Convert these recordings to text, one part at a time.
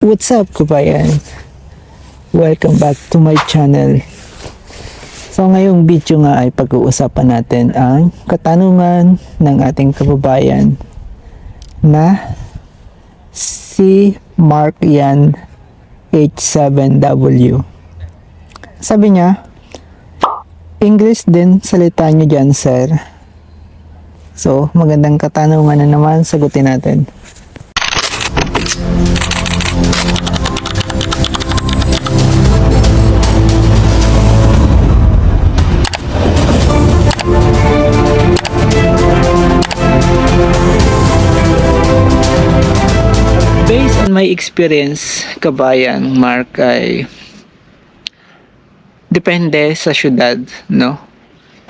What's up, kabayan? Welcome back to my channel. So ngayong video nga ay pag-uusapan natin ang katanungan ng ating kababayan na si Mark Yan H7W. Sabi niya, English din salita niyo dyan, sir. So magandang katanungan na naman, sagutin natin. Based on my experience, kabayan, Mark, ay depende sa syudad, no?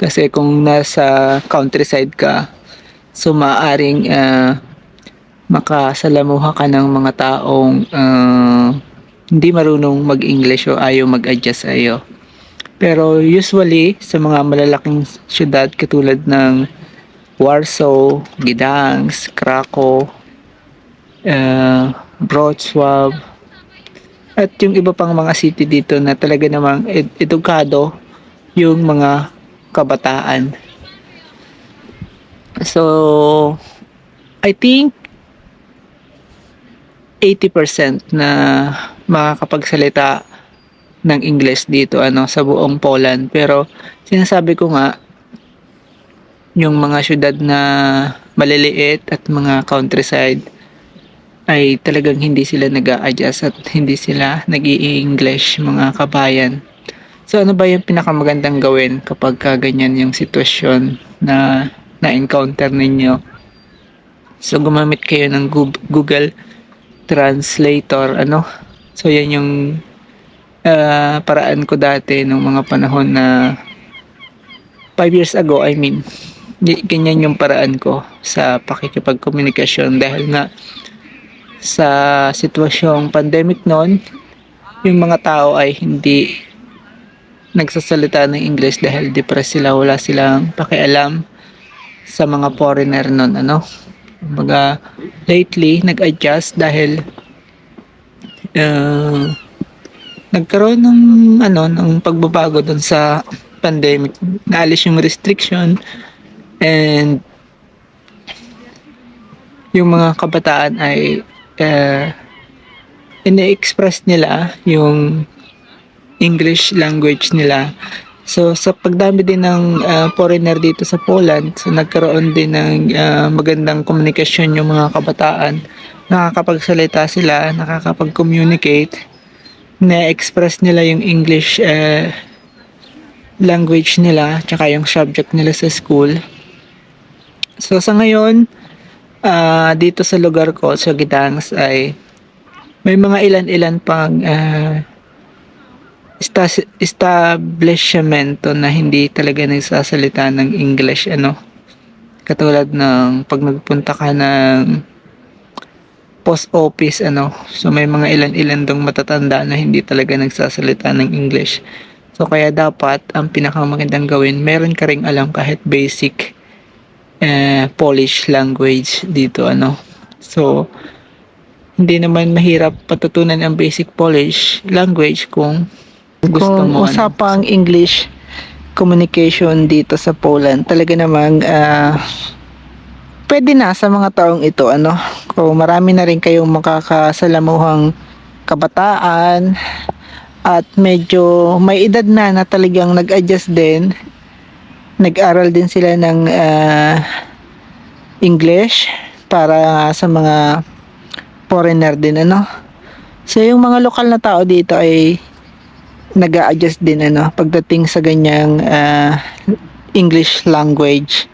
Kasi kung nasa countryside ka, so maaaring makasalamuha ka ng mga taong hindi marunong mag-English o ayaw mag-adjust sa iyo. Pero usually, sa mga malalaking syudad katulad ng Warsaw, Gdansk, Krakow, Wrocław, at yung iba pang mga city dito na talaga namang edukado yung mga kabataan. So, I think 80% na makakapagsalita ng English dito sa buong Poland. Pero sinasabi ko nga, yung mga syudad na maliliit at mga countryside ay talagang hindi sila nag-a-adjust at hindi sila nag-i-English, mga kabayan. So ano ba yung pinakamagandang gawin kapag ganyan yung sitwasyon na na-encounter ninyo? So gumamit kayo ng Google Translator, So yan yung paraan ko dati nung mga panahon na 5 years ago, ganyan yung paraan ko sa pakikipagkomunikasyon dahil nga sa sitwasyong pandemic noon, yung mga tao ay hindi nagsasalita ng English dahil depressed sila, wala silang pakialam sa mga foreigner noon, Kumbaga, lately nag-adjust dahil nagkaroon ng pagbabago doon sa pandemic. Naalis yung restriction and yung mga kabataan ay ine-express nila yung English language nila. So sa pagdami din ng foreigner dito sa Poland, so nagkaroon din ng magandang komunikasyon yung mga kabataan. Nakakapagsalita sila, nakakapag-communicate, na-express nila yung English language nila, tsaka yung subject nila sa school. So sa ngayon, dito sa lugar ko, sa Gdansk, ay may mga ilan-ilan pang establishmento na hindi talaga nagsasalita ng English, Katulad ng pag nagpunta ka ng post office, So may mga ilan-ilan dong matatanda na hindi talaga nagsasalita ng English. So kaya dapat ang pinakamagandang gawin, meron ka ring alam kahit basic Polish language dito, So hindi naman mahirap patutunan ang basic Polish language kung gusto mo. Kung usapang English communication dito sa Poland, talaga namang pwede na sa mga taong ito, Kung marami na rin kayong makakasalamuhang kabataan at medyo may edad na talagang nag-adjust din, nag-aral din sila ng English para sa mga foreigner din, So yung mga lokal na tao dito ay nag-a-adjust din, pagdating sa ganyang English language.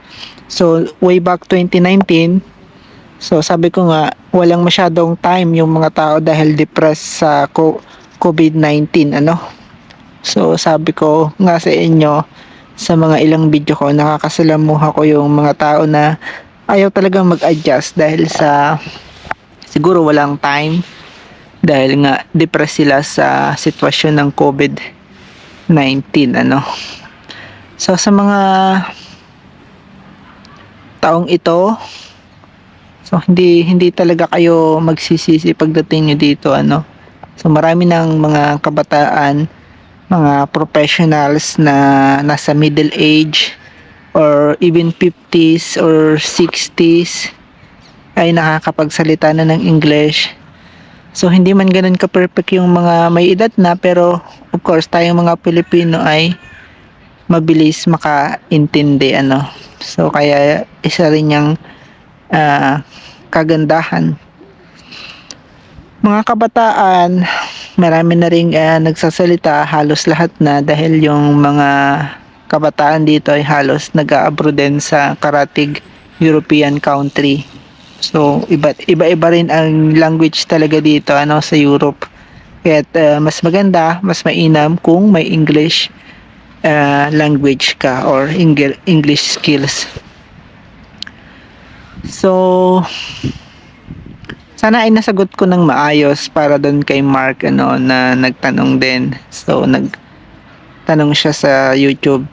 So way back 2019, so sabi ko nga, walang masyadong time yung mga tao dahil depressed sa COVID-19, So sabi ko nga sa inyo, sa mga ilang video ko, nakakasalamuha ko yung mga tao na ayaw talagang mag-adjust dahil sa siguro walang time, dahil nga depressed sila sa sitwasyon ng COVID-19, So sa mga taong ito, So hindi talaga kayo magsisisi pagdating nyo dito ano. So marami ng mga kabataan, mga professionals na nasa middle age or even 50s or 60s ay nakakapagsalita na ng English. So hindi man ganun ka-perfect yung mga may edad na, pero of course tayong mga Pilipino ay mabilis makaintindi ano. So kaya isa rin yung kagandahan. Mga kabataan, marami na ring nagsasalita, halos lahat na, dahil yung mga kabataan dito ay halos nag-a-abroad din sa karatig European country. So iba-iba rin ang language talaga dito ano sa Europe. Kaya mas maganda, mas mainam kung may English language ka or English skills. So sana ay nasagot ko ng maayos para doon kay Mark ano na nagtanong din. So nagtanong siya sa YouTube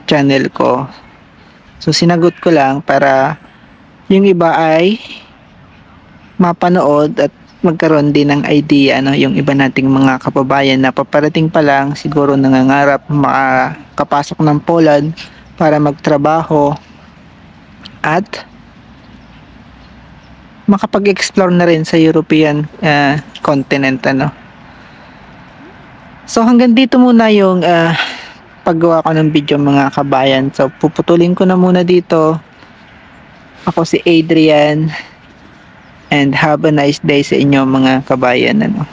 channel ko. So sinagot ko lang para yung iba ay mapanood at magkaroon din ng idea ano, yung iba nating mga kababayan na paparating pa lang, siguro nangangarap makapasok ng Poland para magtrabaho at makapag-explore na rin sa European continent ano. So hanggang dito muna yung paggawa ko ng video mga kabayan. So puputulin ko na muna dito. Ako si Adrian, and have a nice day sa inyo mga kabayan ano.